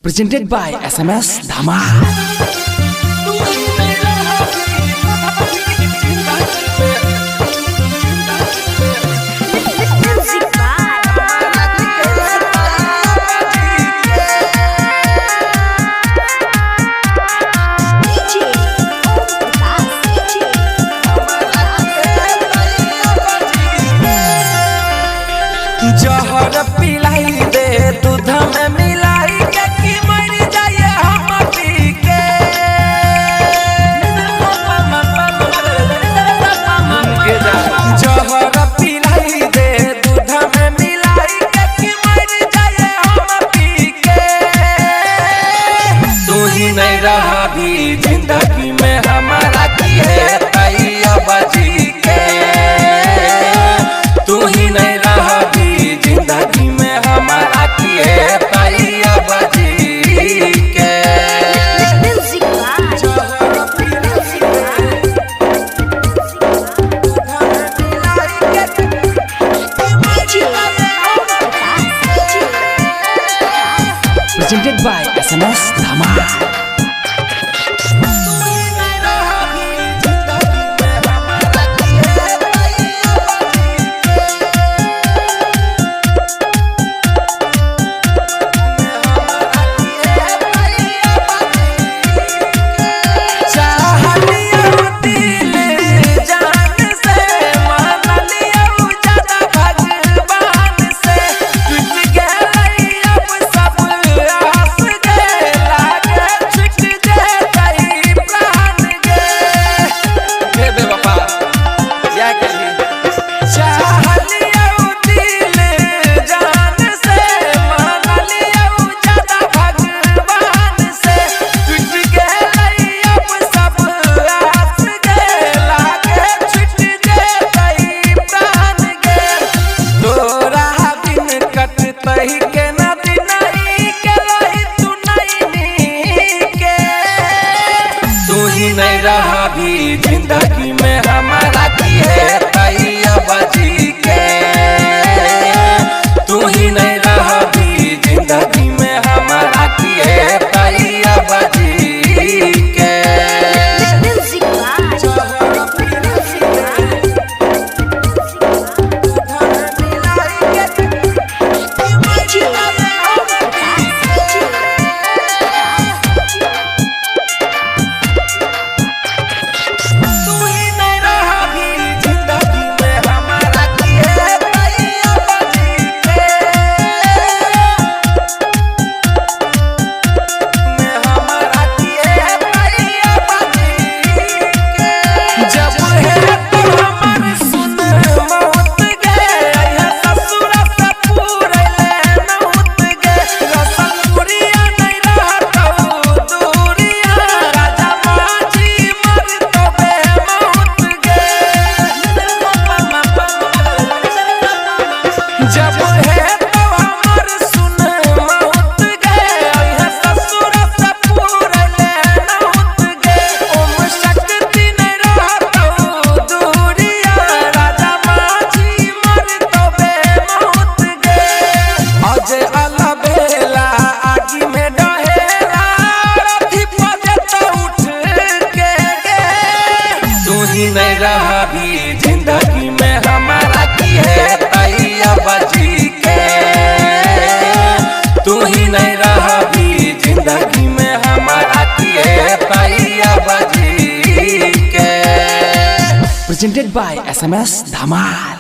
Presented by SMS Dhamal. जहर पिलाई दे दूध में मिलाई के कि मर जाए हम पी के। जहर पिलाई दे दूध में मिलाई के कि मर जाए हम पी के। तू ही नहीं रहा भी जिंदगी में हमारा की है तैया बजी के। तू ही नहीं रहा जिंदगी में हमारा किए पाइया बजी के। Presented by SMS Dhamal. नहीं रहा भी जिंदगी में हमारा की है तैया बजी के। तू ही नहीं रहा भी जिंदगी में हमारा की है तैया बजी के। नहीं रहा भी जिंदगी में हमारा की है तैया बजी के। तू ही नहीं रहा भी जिंदगी में हमारा की है तैया बजी के। Presented by SMS Dhamal.